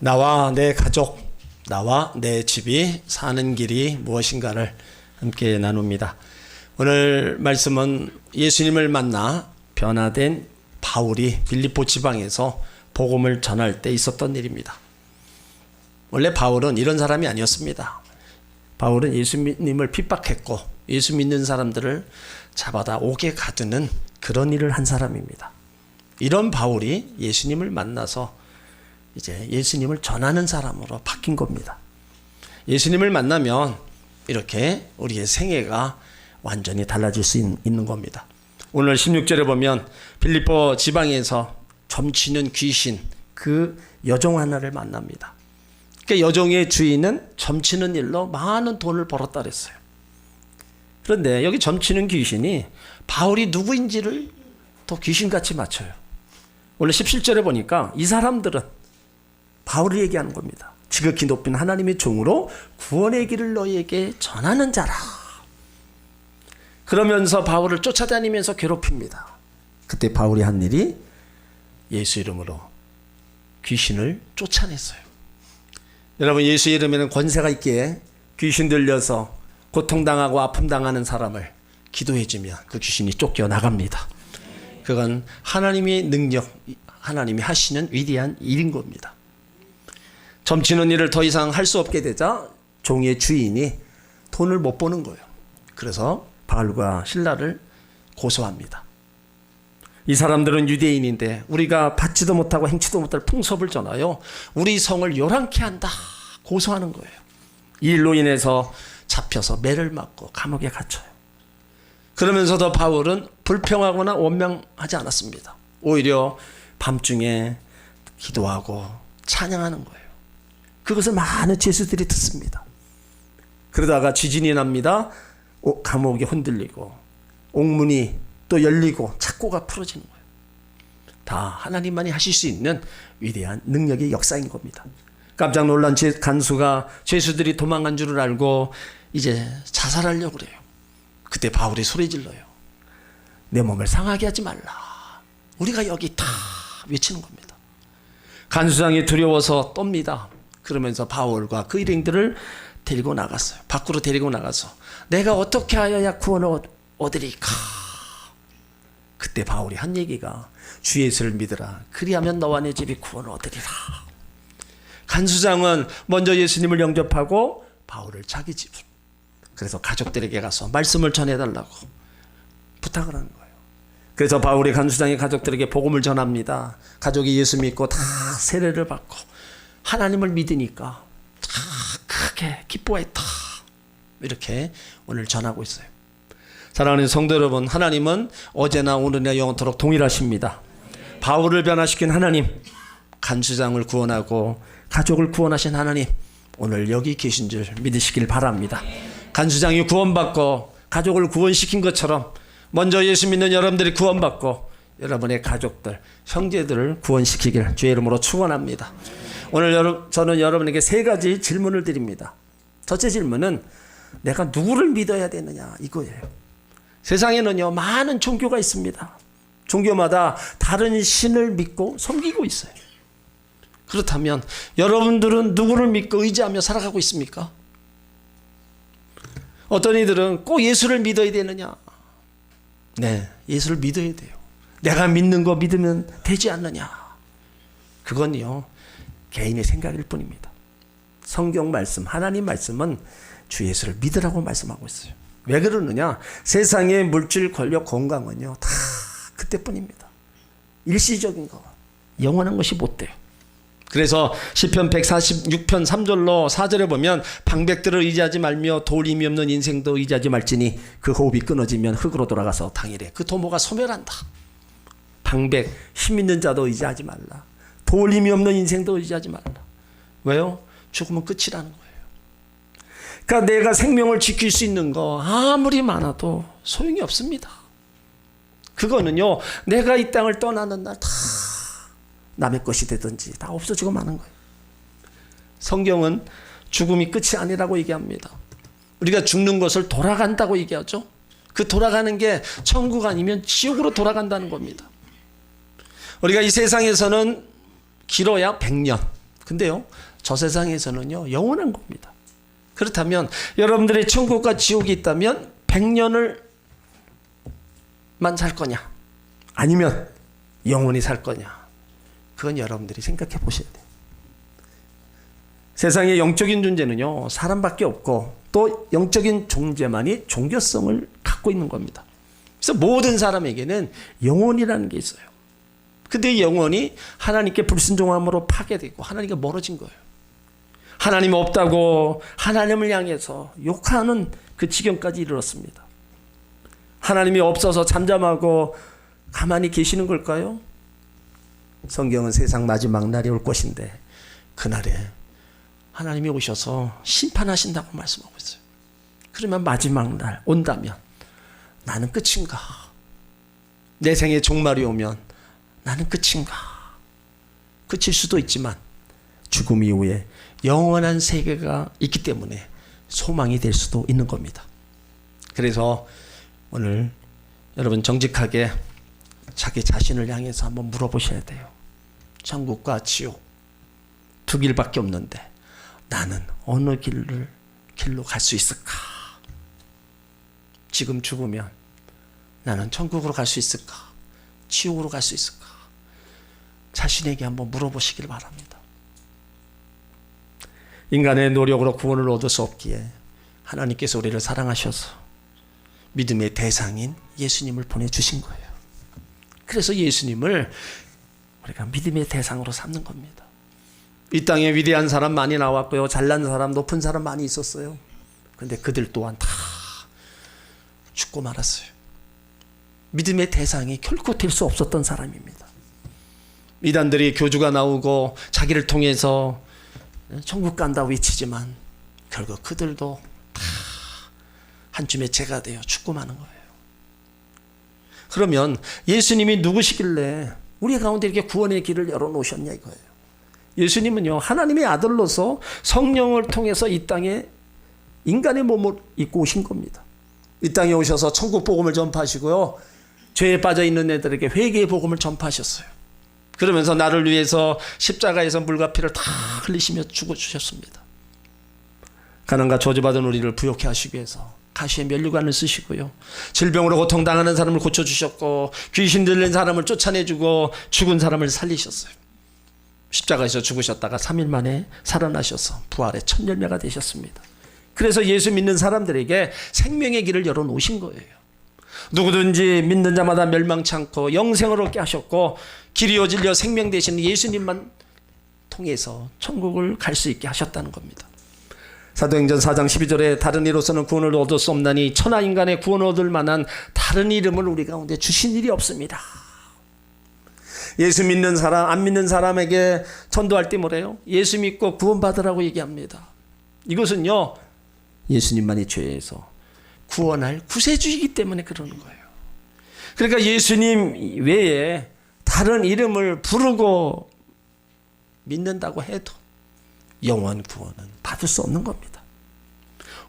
나와 내 가족, 나와 내 집이 사는 길이 무엇인가를 함께 나눕니다. 오늘 말씀은 예수님을 만나 변화된 바울이 빌립보 지방에서 복음을 전할 때 있었던 일입니다. 원래 바울은 이런 사람이 아니었습니다. 바울은 예수님을 핍박했고 예수 믿는 사람들을 잡아다 옥에 가두는 그런 일을 한 사람입니다. 이런 바울이 예수님을 만나서 이제 예수님을 전하는 사람으로 바뀐 겁니다. 예수님을 만나면 이렇게 우리의 생애가 완전히 달라질 수 있는 겁니다. 오늘 16절에 보면 빌립보 지방에서 점치는 귀신, 그 여종 하나를 만납니다. 그 여종의 주인은 점치는 일로 많은 돈을 벌었다 그랬어요. 그런데 여기 점치는 귀신이 바울이 누구인지를 더 귀신같이 맞춰요. 원래 17절에 보니까 이 사람들은 바울을 얘기하는 겁니다. 지극히 높은 하나님의 종으로 구원의 길을 너희에게 전하는 자라. 그러면서 바울을 쫓아다니면서 괴롭힙니다. 그때 바울이 한 일이 예수 이름으로 귀신을 쫓아냈어요. 여러분, 예수 이름에는 권세가 있기에 귀신 들려서 고통당하고 아픔당하는 사람을 기도해주면 그 귀신이 쫓겨나갑니다. 그건 하나님의 능력, 하나님이 하시는 위대한 일인 겁니다. 점치는 일을 더 이상 할 수 없게 되자 종의 주인이 돈을 못 버는 거예요. 그래서 바울과 실라를 고소합니다. 이 사람들은 유대인인데 우리가 받지도 못하고 행치도 못할 풍습을 전하여 우리 성을 요란케 한다 고소하는 거예요. 이 일로 인해서 잡혀서 매를 맞고 감옥에 갇혀요. 그러면서도 바울은 불평하거나 원망하지 않았습니다. 오히려 밤중에 기도하고 찬양하는 거예요. 그것을 많은 죄수들이 듣습니다. 그러다가 지진이 납니다. 감옥이 흔들리고 옥문이 또 열리고 착고가 풀어지는 거예요. 다 하나님만이 하실 수 있는 위대한 능력의 역사인 겁니다. 깜짝 놀란 간수가 죄수들이 도망간 줄을 알고 이제 자살하려고 그래요. 그때 바울이 소리 질러요. 내 몸을 상하게 하지 말라. 우리가 여기 있다 외치는 겁니다. 간수장이 두려워서 떱니다. 그러면서 바울과 그 일행들을 데리고 나갔어요. 밖으로 데리고 나가서 내가 어떻게 하여야 구원을 얻으리까. 그때 바울이 한 얘기가 주 예수를 믿으라. 그리하면 너와 내 집이 구원을 얻으리라. 간수장은 먼저 예수님을 영접하고 바울을 자기 집으로, 그래서 가족들에게 가서 말씀을 전해달라고 부탁을 하는 거예요. 그래서 바울이 간수장의 가족들에게 복음을 전합니다. 가족이 예수 믿고 다 세례를 받고 하나님을 믿으니까 크게 기뻐했다. 이렇게 오늘 전하고 있어요. 사랑하는 성도 여러분, 하나님은 어제나 오늘이나 영원토록 동일하십니다. 바울을 변화시킨 하나님, 간수장을 구원하고 가족을 구원하신 하나님, 오늘 여기 계신 줄 믿으시길 바랍니다. 간수장이 구원받고 가족을 구원시킨 것처럼 먼저 예수 믿는 여러분들이 구원받고 여러분의 가족들, 형제들을 구원시키길 주의 이름으로 축원합니다. 오늘 저는 여러분에게 세 가지 질문을 드립니다. 첫째 질문은 내가 누구를 믿어야 되느냐 이거예요. 세상에는요 많은 종교가 있습니다. 종교마다 다른 신을 믿고 섬기고 있어요. 그렇다면 여러분들은 누구를 믿고 의지하며 살아가고 있습니까? 어떤 이들은 꼭 예수를 믿어야 되느냐? 네, 예수를 믿어야 돼요. 내가 믿는 거 믿으면 되지 않느냐? 그건요 개인의 생각일 뿐입니다. 성경 말씀, 하나님 말씀은 주 예수를 믿으라고 말씀하고 있어요. 왜 그러느냐? 세상의 물질, 권력, 건강은요 다 그때뿐입니다. 일시적인 거, 영원한 것이 못 돼요. 그래서 시편 146편 3절로 4절에 보면 방백들을 의지하지 말며 돌림이 없는 인생도 의지하지 말지니 그 호흡이 끊어지면 흙으로 돌아가서 당일에 그 도모가 소멸한다. 방백, 힘 있는 자도 의지하지 말라. 돌림이 없는 인생도 의지하지 말라. 왜요? 죽으면 끝이라는 거예요. 그러니까 내가 생명을 지킬 수 있는 거 아무리 많아도 소용이 없습니다. 그거는요 내가 이 땅을 떠나는 날 다 남의 것이 되든지 다 없어지고 마는 거예요. 성경은 죽음이 끝이 아니라고 얘기합니다. 우리가 죽는 것을 돌아간다고 얘기하죠. 그 돌아가는 게 천국 아니면 지옥으로 돌아간다는 겁니다. 우리가 이 세상에서는 길어야 100년, 근데요, 저 세상에서는요, 영원한 겁니다. 그렇다면 여러분들의 천국과 지옥이 있다면 100년을 만 살 거냐, 아니면 영원히 살 거냐, 그건 여러분들이 생각해 보셔야 돼요. 세상의 영적인 존재는요, 사람밖에 없고 또 영적인 존재만이 종교성을 갖고 있는 겁니다. 그래서 모든 사람에게는 영혼이라는 게 있어요. 근데 이 영혼이 하나님께 불순종함으로 파괴되고 하나님께 멀어진 거예요. 하나님 없다고 하나님을 향해서 욕하는 그 지경까지 이르렀습니다. 하나님이 없어서 잠잠하고 가만히 계시는 걸까요? 성경은 세상 마지막 날이 올 것인데 그날에 하나님이 오셔서 심판하신다고 말씀하고 있어요. 그러면 마지막 날 온다면 나는 끝인가? 내 생의 종말이 오면 나는 끝인가? 끝일 수도 있지만 죽음 이후에 영원한 세계가 있기 때문에 소망이 될 수도 있는 겁니다. 그래서 오늘 여러분 정직하게 자기 자신을 향해서 한번 물어보셔야 돼요. 천국과 지옥 두 길밖에 없는데 나는 어느 길로 갈 수 있을까? 지금 죽으면 나는 천국으로 갈 수 있을까? 지옥으로 갈 수 있을까? 자신에게 한번 물어보시길 바랍니다. 인간의 노력으로 구원을 얻을 수 없기에 하나님께서 우리를 사랑하셔서 믿음의 대상인 예수님을 보내주신 거예요. 그래서 예수님을 우리가 믿음의 대상으로 삼는 겁니다. 이 땅에 위대한 사람 많이 나왔고요. 잘난 사람, 높은 사람 많이 있었어요. 그런데 그들 또한 다 죽고 말았어요. 믿음의 대상이 결코 될 수 없었던 사람입니다. 이단들이 교주가 나오고 자기를 통해서 천국 간다 외치지만 결국 그들도 다 한줌의 죄가 되어 죽고 마는 거예요. 그러면 예수님이 누구시길래 우리 가운데 이렇게 구원의 길을 열어놓으셨냐 이거예요. 예수님은요, 하나님의 아들로서 성령을 통해서 이 땅에 인간의 몸을 입고 오신 겁니다. 이 땅에 오셔서 천국 복음을 전파하시고요, 죄에 빠져 있는 애들에게 회개의 복음을 전파하셨어요. 그러면서 나를 위해서 십자가에서 물과 피를 다 흘리시며 죽어주셨습니다. 가난과 저주받은 우리를 부욕해 하시기 위해서 가시의 면류관을 쓰시고요, 질병으로 고통당하는 사람을 고쳐주셨고, 귀신 들린 사람을 쫓아내주고, 죽은 사람을 살리셨어요. 십자가에서 죽으셨다가 3일 만에 살아나셔서 부활의 첫 열매가 되셨습니다. 그래서 예수 믿는 사람들에게 생명의 길을 열어놓으신 거예요. 누구든지 믿는 자마다 멸망치 않고 영생을 얻게 하셨고, 길이요 진리요 생명 되시는 예수님만 통해서 천국을 갈 수 있게 하셨다는 겁니다. 사도행전 4장 12절에 다른 이로서는 구원을 얻을 수 없나니 천하 인간의 구원을 얻을 만한 다른 이름을 우리 가운데 주신 일이 없습니다. 예수 믿는 사람, 안 믿는 사람에게 전도할 때 뭐래요? 예수 믿고 구원받으라고 얘기합니다. 이것은요, 예수님만이 죄에서 구원할 구세주이기 때문에 그러는 거예요. 그러니까 예수님 외에 다른 이름을 부르고 믿는다고 해도 영원 구원은 받을 수 없는 겁니다.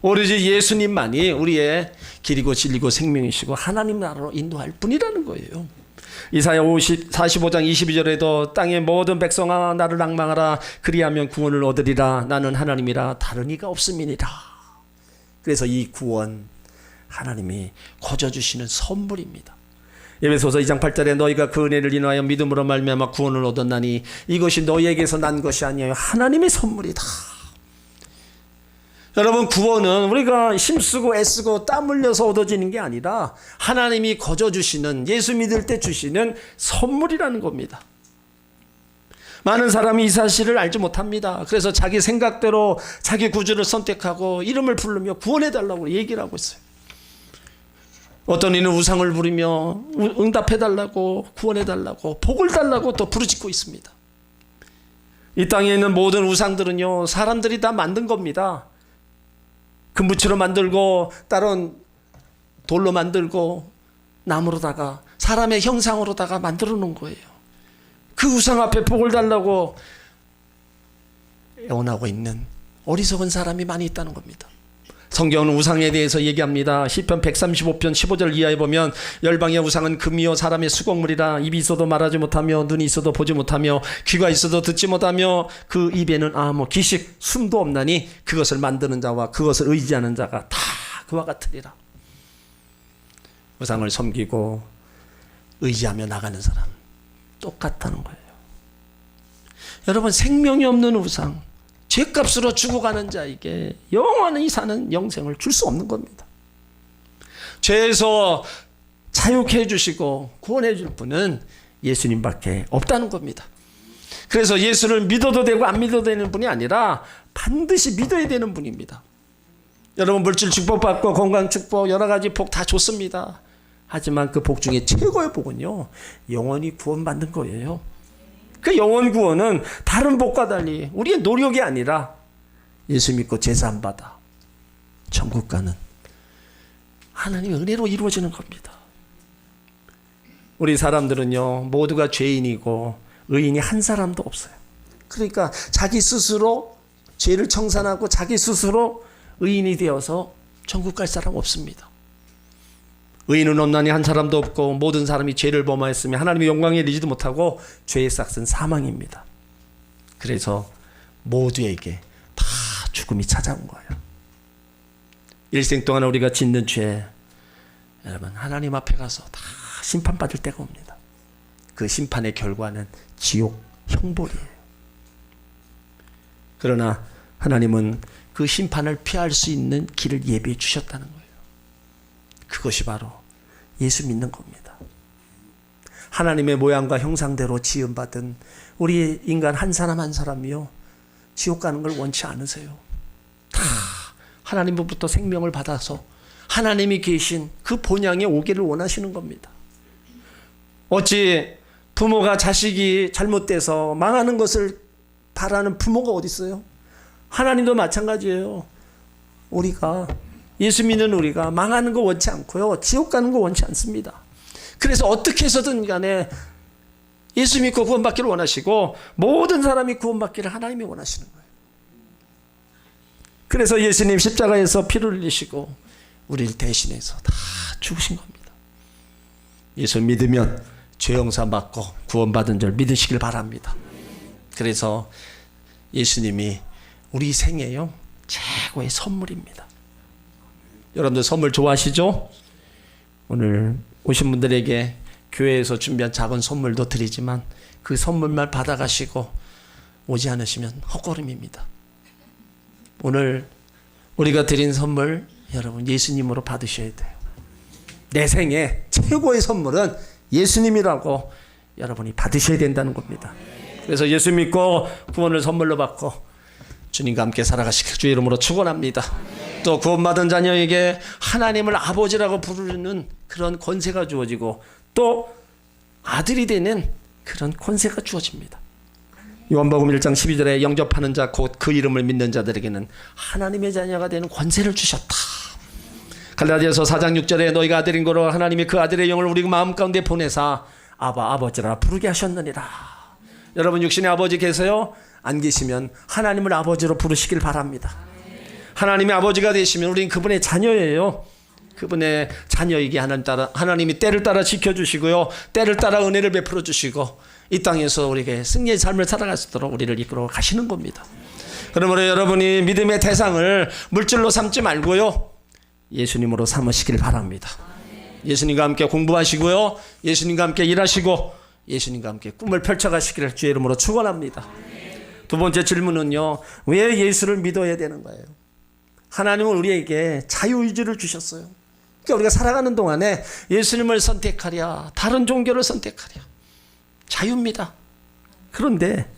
오로지 예수님만이 우리의 길이고 진리고 생명이시고 하나님 나라로 인도할 분이라는 거예요. 이사야 45장 22절에도 땅의 모든 백성아 나를 앙망하라, 그리하면 구원을 얻으리라. 나는 하나님이라 다른 이가 없음이니라. 그래서 이 구원 하나님이 거저주시는 선물입니다. 에베소서 2장 8절에 너희가 그 은혜를 인하여 믿음으로 말미암아 구원을 얻었나니 이것이 너희에게서 난 것이 아니에요, 하나님의 선물이다. 여러분, 구원은 우리가 힘쓰고 애쓰고 땀 흘려서 얻어지는 게 아니라 하나님이 거저주시는, 예수 믿을 때 주시는 선물이라는 겁니다. 많은 사람이 이 사실을 알지 못합니다. 그래서 자기 생각대로 자기 구주를 선택하고 이름을 부르며 구원해달라고 얘기를 하고 있어요. 어떤 이는 우상을 부르며 응답해달라고, 구원해달라고, 복을 달라고 또 부르짖고 있습니다. 이 땅에 있는 모든 우상들은요, 사람들이 다 만든 겁니다. 금붙이로 만들고 다른 돌로 만들고 나무로다가 사람의 형상으로다가 만들어 놓은 거예요. 그 우상 앞에 복을 달라고 애원하고 있는 어리석은 사람이 많이 있다는 겁니다. 성경은 우상에 대해서 얘기합니다. 시편 135편 15절 이하에 보면 열방의 우상은 금이요 사람의 수공물이라 입이 있어도 말하지 못하며 눈이 있어도 보지 못하며 귀가 있어도 듣지 못하며 그 입에는 기식 숨도 없나니 그것을 만드는 자와 그것을 의지하는 자가 다 그와 같으리라. 우상을 섬기고 의지하며 나가는 사람 똑같다는 거예요. 여러분, 생명이 없는 우상, 죄값으로 죽어가는 자에게 영원히 사는 영생을 줄 수 없는 겁니다. 죄에서 자유케 해주시고 구원해 줄 분은 예수님밖에 없다는 겁니다. 그래서 예수를 믿어도 되고 안 믿어도 되는 분이 아니라 반드시 믿어야 되는 분입니다. 여러분, 물질 축복받고 건강 축복 여러 가지 복 다 좋습니다. 하지만 그 복 중에 최고의 복은요, 영원히 구원받는 거예요. 그 영원 구원은 다른 복과 달리 우리의 노력이 아니라 예수 믿고 제사 안 받아 천국 가는 하나님의 은혜로 이루어지는 겁니다. 우리 사람들은요, 모두가 죄인이고 의인이 한 사람도 없어요. 그러니까 자기 스스로 죄를 청산하고 자기 스스로 의인이 되어서 천국 갈 사람 없습니다. 의인은 없나니 한 사람도 없고 모든 사람이 죄를 범하였으며 하나님의 영광에 이르지도 못하고 죄의 싹은 사망입니다. 그래서 모두에게 다 죽음이 찾아온 거예요. 일생 동안 우리가 짓는 죄, 여러분, 하나님 앞에 가서 다 심판받을 때가 옵니다. 그 심판의 결과는 지옥 형벌이에요. 그러나 하나님은 그 심판을 피할 수 있는 길을 예비해 주셨다는 거예요. 그것이 바로 예수 믿는 겁니다. 하나님의 모양과 형상대로 지음받은 우리 인간 한 사람 한 사람이요, 지옥 가는 걸 원치 않으세요. 다 하나님으로부터 생명을 받아서 하나님이 계신 그 본향에 오기를 원하시는 겁니다. 어찌 부모가 자식이 잘못돼서 망하는 것을 바라는 부모가 어디 있어요? 하나님도 마찬가지예요. 우리가 예수 믿는 우리가 망하는 거 원치 않고요, 지옥 가는 거 원치 않습니다. 그래서 어떻게 해서든 간에 예수 믿고 구원받기를 원하시고 모든 사람이 구원받기를 하나님이 원하시는 거예요. 그래서 예수님 십자가에서 피를 흘리시고 우리를 대신해서 다 죽으신 겁니다. 예수 믿으면 죄 용서 받고 구원받은 줄 믿으시길 바랍니다. 그래서 예수님이 우리 생애요, 최고의 선물입니다. 여러분들 선물 좋아하시죠? 오늘 오신 분들에게 교회에서 준비한 작은 선물도 드리지만 그 선물만 받아가시고 오지 않으시면 헛걸음입니다. 오늘 우리가 드린 선물, 여러분 예수님으로 받으셔야 돼요. 내 생애 최고의 선물은 예수님이라고 여러분이 받으셔야 된다는 겁니다. 그래서 예수 믿고 구원을 선물로 받고 주님과 함께 살아가시길 주의 이름으로 축원합니다. 또 구원받은 자녀에게 하나님을 아버지라고 부르는 그런 권세가 주어지고 또 아들이 되는 그런 권세가 주어집니다. 요한복음 1장 12절에 영접하는 자 곧 그 이름을 믿는 자들에게는 하나님의 자녀가 되는 권세를 주셨다. 갈라디아서 4장 6절에 너희가 아들인 거로 하나님이 그 아들의 영을 우리 마음 가운데 보내사 아바 아버지라 부르게 하셨느니라. 여러분 육신의 아버지 계세요? 안 계시면 하나님을 아버지로 부르시길 바랍니다. 하나님의 아버지가 되시면 우리는 그분의 자녀예요. 그분의 자녀이기 하나님이 때를 따라 지켜주시고요, 때를 따라 은혜를 베풀어 주시고 이 땅에서 우리에게 승리의 삶을 살아갈 수 있도록 우리를 이끌어 가시는 겁니다. 그러므로 여러분이 믿음의 대상을 물질로 삼지 말고요, 예수님으로 삼으시길 바랍니다. 예수님과 함께 공부하시고요, 예수님과 함께 일하시고 예수님과 함께 꿈을 펼쳐가시기를 주의 이름으로 축원합니다. 두 번째 질문은요, 왜 예수를 믿어야 되는 거예요? 하나님은 우리에게 자유의지를 주셨어요. 그러니까 우리가 살아가는 동안에 예수님을 선택하랴 다른 종교를 선택하랴 자유입니다. 그런데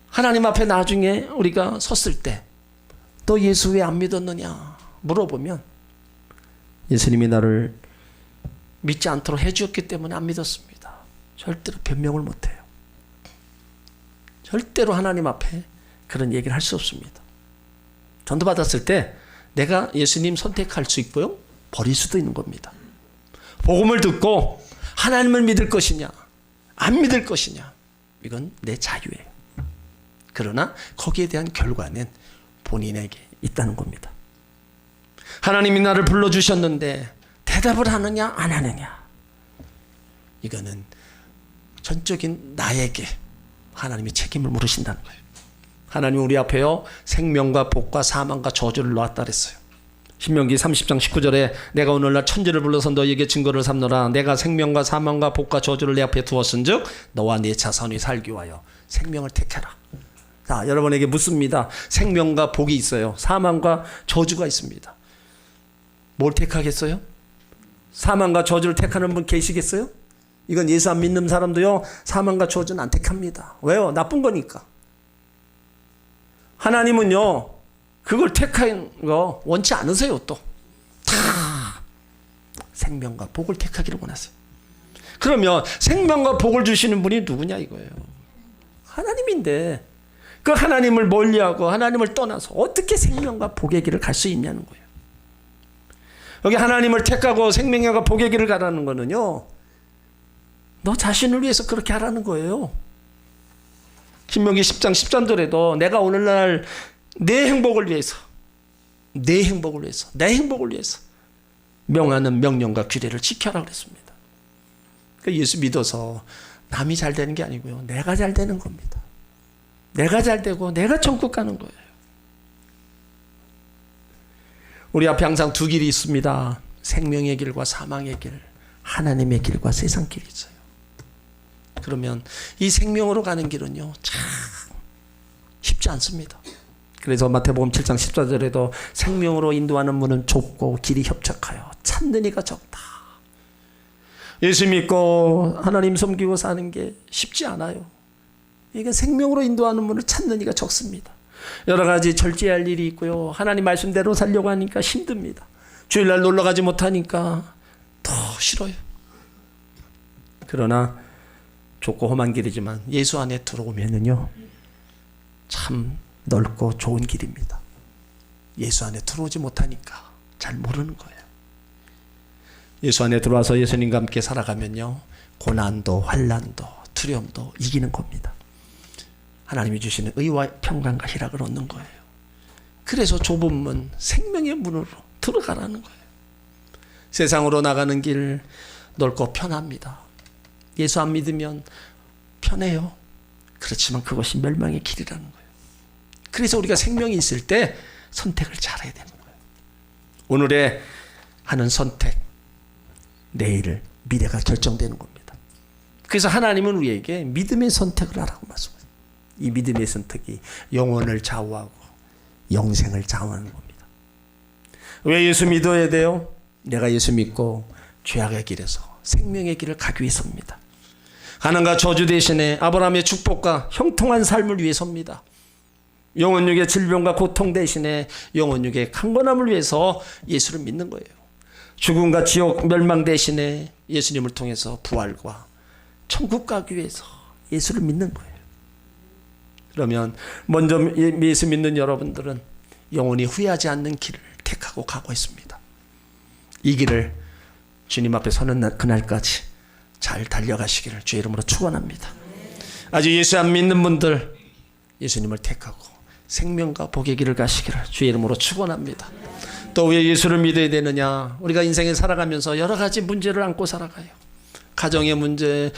하나님 앞에 나중에 우리가 섰을 때 또 예수 왜 안 믿었느냐 물어보면 예수님이 나를 믿지 않도록 해주었기 때문에 안 믿었습니다. 절대로 변명을 못해요. 절대로 하나님 앞에 그런 얘기를 할 수 없습니다. 전도 받았을 때 내가 예수님 선택할 수 있고요, 버릴 수도 있는 겁니다. 복음을 듣고 하나님을 믿을 것이냐 안 믿을 것이냐, 이건 내 자유예요. 그러나 거기에 대한 결과는 본인에게 있다는 겁니다. 하나님이 나를 불러주셨는데 대답을 하느냐 안 하느냐, 이거는 전적인 나에게 하나님이 책임을 물으신다는 거예요. 하나님 우리 앞에요 생명과 복과 사망과 저주를 놓았다 그랬어요. 신명기 30장 19절에 내가 오늘날 천지를 불러서 너에게 증거를 삼노라. 내가 생명과 사망과 복과 저주를 내 앞에 두었은즉 너와 네 자손이 살기 위하여 생명을 택하라. 자, 여러분에게 묻습니다. 생명과 복이 있어요. 사망과 저주가 있습니다. 뭘 택하겠어요? 사망과 저주를 택하는 분 계시겠어요? 이건 예수 안 믿는 사람도요 사망과 저주는 안 택합니다. 왜요? 나쁜 거니까. 하나님은요 그걸 택하는 거 원치 않으세요. 또 다 생명과 복을 택하기를 원하세요. 그러면 생명과 복을 주시는 분이 누구냐 이거예요. 하나님인데 그 하나님을 멀리하고 하나님을 떠나서 어떻게 생명과 복의 길을 갈 수 있냐는 거예요. 여기 하나님을 택하고 생명과 복의 길을 가라는 거는요 너 자신을 위해서 그렇게 하라는 거예요. 신명기 10장 13절에도 내가 오늘날 내 행복을 위해서 명하는 명령과 규례를 지켜라 그랬습니다. 그러니까 예수 믿어서 남이 잘 되는 게 아니고요 내가 잘 되는 겁니다. 내가 잘 되고 내가 천국 가는 거예요. 우리 앞에 항상 두 길이 있습니다. 생명의 길과 사망의 길, 하나님의 길과 세상 길이 있어요. 그러면 이 생명으로 가는 길은요 참 쉽지 않습니다. 그래서 마태복음 7장 14절에도 생명으로 인도하는 문은 좁고 길이 협착하여 찾는 이가 적다. 예수 믿고 하나님 섬기고 사는 게 쉽지 않아요. 이게 생명으로 인도하는 문을 찾는 이가 적습니다. 여러 가지 절제할 일이 있고요 하나님 말씀대로 살려고 하니까 힘듭니다. 주일날 놀러 가지 못하니까 더 싫어요. 그러나 좁고 험한 길이지만 예수 안에 들어오면은요 참 넓고 좋은 길입니다. 예수 안에 들어오지 못하니까 잘 모르는 거예요. 예수 안에 들어와서 예수님과 함께 살아가면요 고난도 환난도 두려움도 이기는 겁니다. 하나님이 주시는 의와 평강과 희락을 얻는 거예요. 그래서 좁은 문, 생명의 문으로 들어가라는 거예요. 세상으로 나가는 길 넓고 편합니다. 예수 안 믿으면 편해요. 그렇지만 그것이 멸망의 길이라는 거예요. 그래서 우리가 생명이 있을 때 선택을 잘해야 되는 거예요. 오늘의 하는 선택, 내일 미래가 결정되는 겁니다. 그래서 하나님은 우리에게 믿음의 선택을 하라고 말씀하세요. 이 믿음의 선택이 영혼을 좌우하고 영생을 좌우하는 겁니다. 왜 예수 믿어야 돼요? 내가 예수 믿고 죄악의 길에서 생명의 길을 가기 위해서입니다. 가난과 저주 대신에 아브라함의 축복과 형통한 삶을 위해서입니다. 영혼육의 질병과 고통 대신에 영혼육의 강건함을 위해서 예수를 믿는 거예요. 죽음과 지옥 멸망 대신에 예수님을 통해서 부활과 천국 가기 위해서 예수를 믿는 거예요. 그러면 먼저 예수 믿는 여러분들은 영원히 후회하지 않는 길을 택하고 가고 있습니다. 이 길을 주님 앞에 서는 그날까지 잘 달려가시기를 주의 이름으로 축원합니다. 아직 예수 안 믿는 분들 예수님을 택하고 생명과 복의 길을 가시기를 주의 이름으로 축원합니다. 또 왜 예수를 믿어야 되느냐? 우리가 인생에 살아가면서 여러 가지 문제를 안고 살아가요. 가정의 문제,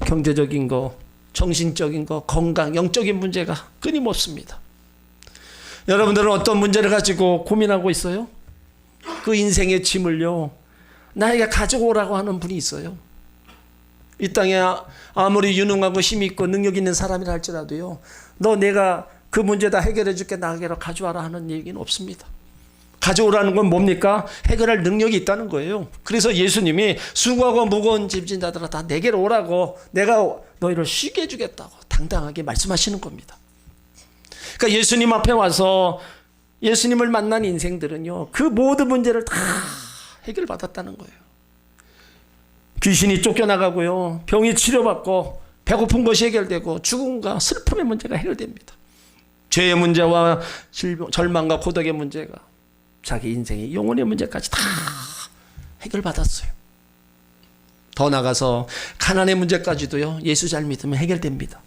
경제적인 거, 정신적인 거, 건강, 영적인 문제가 끊임없습니다. 여러분들은 어떤 문제를 가지고 고민하고 있어요? 그 인생의 짐을요 나에게 가져오라고 하는 분이 있어요. 이 땅에 아무리 유능하고 힘이 있고 능력 있는 사람이라 할지라도요 너 내가 그 문제 다 해결해 줄게 나에게로 가져와라 하는 얘기는 없습니다. 가져오라는 건 뭡니까? 해결할 능력이 있다는 거예요. 그래서 예수님이 수고하고 무거운 짐진 자들아 다 내게로 오라고 내가 너희를 쉬게 해주겠다고 당당하게 말씀하시는 겁니다. 그러니까 예수님 앞에 와서 예수님을 만난 인생들은요 그 모든 문제를 다 해결받았다는 거예요. 귀신이 쫓겨나가고요 병이 치료받고 배고픈 것이 해결되고 죽음과 슬픔의 문제가 해결됩니다. 죄의 문제와 절망과 고독의 문제가 자기 인생의 영혼의 문제까지 다 해결받았어요. 더 나가서 가난의 문제까지도요 예수 잘 믿으면 해결됩니다.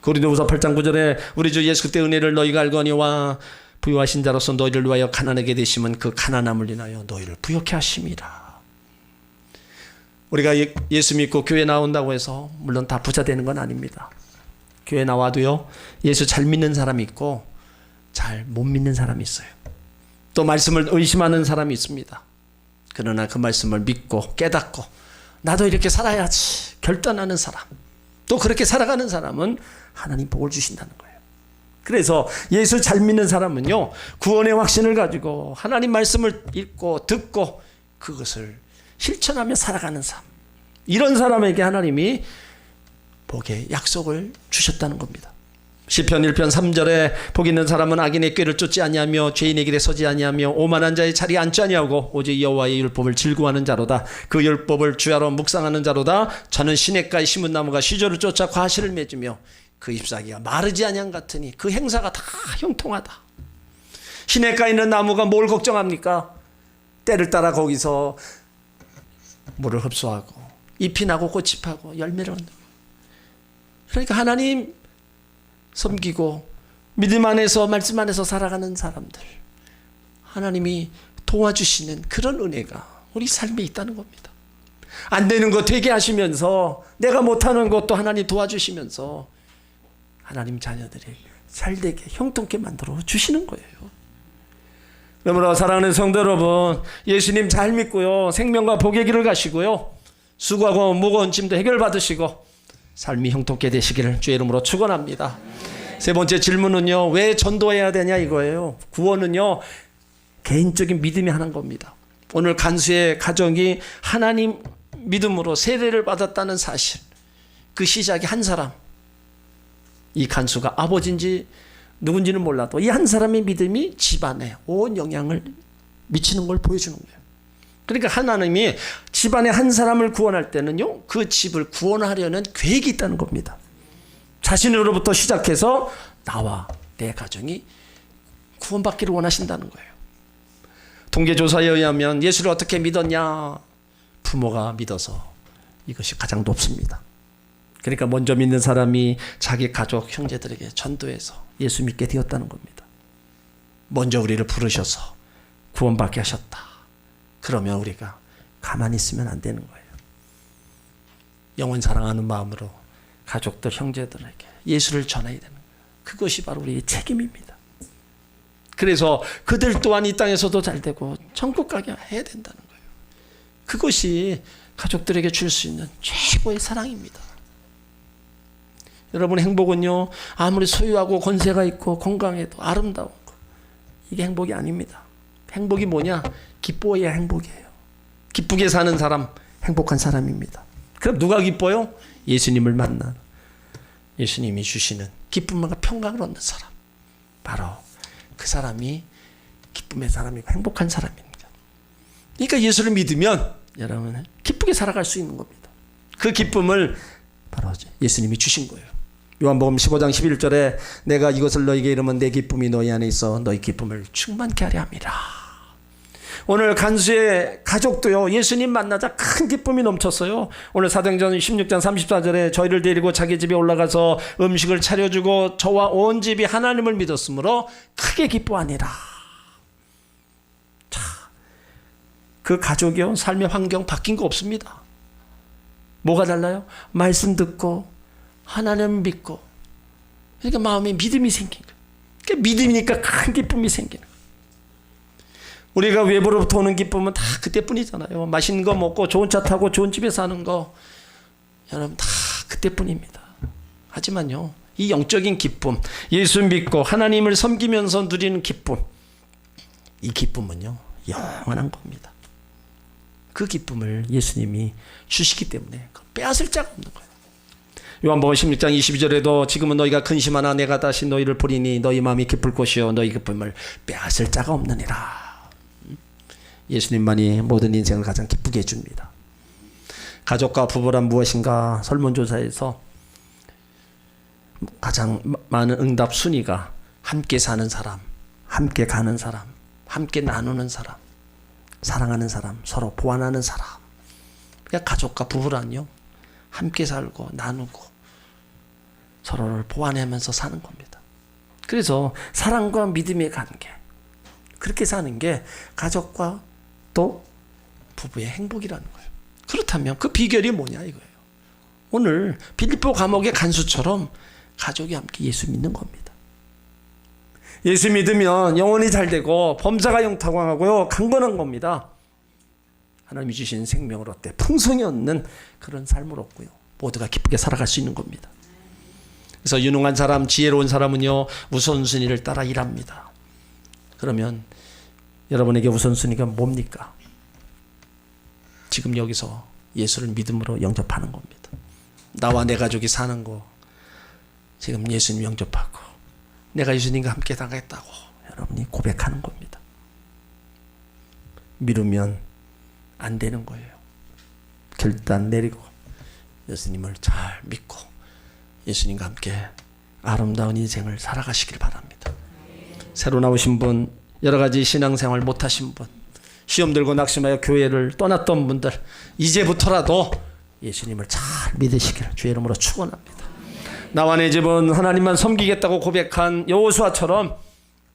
고린도후서 8장 9절에 우리 주 예수 그때 은혜를 너희가 알거니와 부유하신 자로서 너희를 위하여 가난하게 되시면 그 가난함을 인하여 너희를 부욕해 하심이라. 우리가 예수 믿고 교회 나온다고 해서 물론 다 부자 되는 건 아닙니다. 교회 나와도요, 예수 잘 믿는 사람이 있고 잘 못 믿는 사람이 있어요. 또 말씀을 의심하는 사람이 있습니다. 그러나 그 말씀을 믿고 깨닫고 나도 이렇게 살아야지 결단하는 사람, 또 그렇게 살아가는 사람은 하나님 복을 주신다는 거예요. 그래서 예수 잘 믿는 사람은요, 구원의 확신을 가지고 하나님 말씀을 읽고 듣고 그것을 실천하며 살아가는 삶, 이런 사람에게 하나님이 복의 약속을 주셨다는 겁니다. 시편 1편 3절에 복 있는 사람은 악인의 꾀를 쫓지 아니하며 죄인의 길에 서지 아니하며 오만한 자의 자리에 앉지 아니하고 오직 여호와의 율법을 즐거워하는 자로다. 그 율법을 주야로 묵상하는 자로다. 저는 시냇가에 심은 나무가 시조를 쫓아 과실을 맺으며 그 잎사귀가 마르지 아니한 같으니 그 행사가 다 형통하다. 시냇가에 있는 나무가 뭘 걱정합니까? 때를 따라 거기서 물을 흡수하고 잎이 나고 꽃이 파고 열매를 얻는. 그러니까 하나님 섬기고 믿음 안에서 말씀 안에서 살아가는 사람들, 하나님이 도와주시는 그런 은혜가 우리 삶에 있다는 겁니다. 안 되는 거 되게 하시면서 내가 못하는 것도 하나님 도와주시면서 하나님 자녀들이 잘되게 형통케 만들어 주시는 거예요. 그러므로 사랑하는 성도 여러분, 예수님 잘 믿고요, 생명과 복의 길을 가시고요, 수고하고 무거운 짐도 해결받으시고 삶이 형통케 되시기를 주의 이름으로 축원합니다. 세 번째 질문은요, 왜 전도해야 되냐 이거예요. 구원은요, 개인적인 믿음이 하는 겁니다. 오늘 간수의 가정이 하나님 믿음으로 세례를 받았다는 사실, 그 시작이 한 사람, 이 간수가 아버지인지 누군지는 몰라도 이 한 사람의 믿음이 집안에 온 영향을 미치는 걸 보여주는 거예요. 그러니까 하나님이 집안의 한 사람을 구원할 때는요, 그 집을 구원하려는 계획이 있다는 겁니다. 자신으로부터 시작해서 나와 내 가정이 구원받기를 원하신다는 거예요. 통계조사에 의하면 예수를 어떻게 믿었냐? 부모가 믿어서 이것이 가장 높습니다. 그러니까 먼저 믿는 사람이 자기 가족, 형제들에게 전도해서 예수 믿게 되었다는 겁니다. 먼저 우리를 부르셔서 구원받게 하셨다. 그러면 우리가 가만히 있으면 안 되는 거예요. 영원 사랑하는 마음으로 가족들, 형제들에게 예수를 전해야 되는 거예요. 그것이 바로 우리의 책임입니다. 그래서 그들 또한 이 땅에서도 잘 되고 천국 가게 해야 된다는 거예요. 그것이 가족들에게 줄 수 있는 최고의 사랑입니다. 여러분의 행복은요, 아무리 소유하고 권세가 있고 건강해도 아름다운 거, 이게 행복이 아닙니다. 행복이 뭐냐? 기뻐해야 행복이에요. 기쁘게 사는 사람, 행복한 사람입니다. 그럼 누가 기뻐요? 예수님을 만나 예수님이 주시는 기쁨과 평강을 얻는 사람, 바로 그 사람이 기쁨의 사람이고 행복한 사람입니다. 그러니까 예수를 믿으면 여러분은 기쁘게 살아갈 수 있는 겁니다. 그 기쁨을 바로 예수님이 주신 거예요. 요한복음 15장 11절에 내가 이것을 너희에게 이르면 내 기쁨이 너희 안에 있어 너희 기쁨을 충만케 하려 함이라. 오늘 간수의 가족도요, 예수님 만나자 큰 기쁨이 넘쳤어요. 오늘 사도행전 16장 34절에 저희를 데리고 자기 집에 올라가서 음식을 차려주고 저와 온 집이 하나님을 믿었으므로 크게 기뻐하니라. 자, 그 가족이요, 삶의 환경 바뀐 거 없습니다. 뭐가 달라요? 말씀 듣고 하나님 믿고, 그러니까 마음에 믿음이 생긴 거예요. 그러니까 믿음이니까 큰 기쁨이 생기는 거예요. 우리가 외부로부터 오는 기쁨은 다 그때뿐이잖아요. 맛있는 거 먹고 좋은 차 타고 좋은 집에 사는 거, 여러분 다 그때뿐입니다. 하지만요, 이 영적인 기쁨, 예수 믿고 하나님을 섬기면서 누리는 기쁨, 이 기쁨은요 영원한 겁니다. 그 기쁨을 예수님이 주시기 때문에 빼앗을 자가 없는 거예요. 요한복음 16장 22절에도 지금은 너희가 근심하나 내가 다시 너희를 보리니 너희 마음이 기쁠 것이요 너희 기쁨을 빼앗을 자가 없느니라. 예수님만이 모든 인생을 가장 기쁘게 해줍니다. 가족과 부부란 무엇인가 설문조사에서 가장 많은 응답 순위가 함께 사는 사람, 함께 가는 사람, 함께 나누는 사람, 사랑하는 사람, 서로 보완하는 사람. 그러니까 가족과 부부란요, 함께 살고 나누고 서로를 보완하면서 사는 겁니다. 그래서 사랑과 믿음의 관계, 그렇게 사는 게 가족과 또 부부의 행복이라는 거예요. 그렇다면 그 비결이 뭐냐 이거예요. 오늘 빌립보 감옥의 간수처럼 가족이 함께 예수 믿는 겁니다. 예수 믿으면 영혼이 잘 되고 범사가 영탁왕하고요 강건한 겁니다. 하나님이 주신 생명을 얻되 풍성히 얻는 그런 삶을 얻고요 모두가 기쁘게 살아갈 수 있는 겁니다. 그래서 유능한 사람, 지혜로운 사람은요 우선순위를 따라 일합니다. 그러면 여러분에게 우선순위가 뭡니까? 지금 여기서 예수를 믿음으로 영접하는 겁니다. 나와 내 가족이 사는 거 지금 예수님 영접하고 내가 예수님과 함께 나가겠다고 여러분이 고백하는 겁니다. 미루면 안 되는 거예요. 결단 내리고 예수님을 잘 믿고 예수님과 함께 아름다운 인생을 살아가시길 바랍니다. 새로 나오신 분, 여러 가지 신앙생활 못하신 분, 시험 들고 낙심하여 교회를 떠났던 분들 이제부터라도 예수님을 잘 믿으시기를 주의 이름으로 축원합니다. 나와 내 집은 하나님만 섬기겠다고 고백한 여호수아처럼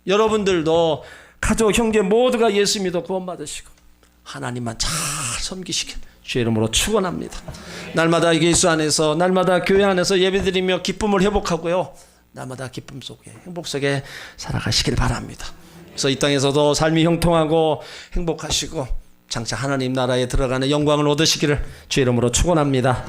여러분들도 가족, 형제 모두가 예수 믿어 구원받으시고 하나님만 잘 섬기시길 주의 이름으로 축원합니다. 날마다 예수 안에서, 날마다 교회 안에서 예배드리며 기쁨을 회복하고요 날마다 기쁨 속에, 행복 속에 살아가시길 바랍니다. 그래서 이 땅에서도 삶이 형통하고 행복하시고 장차 하나님 나라에 들어가는 영광을 얻으시기를 주의 이름으로 축원합니다.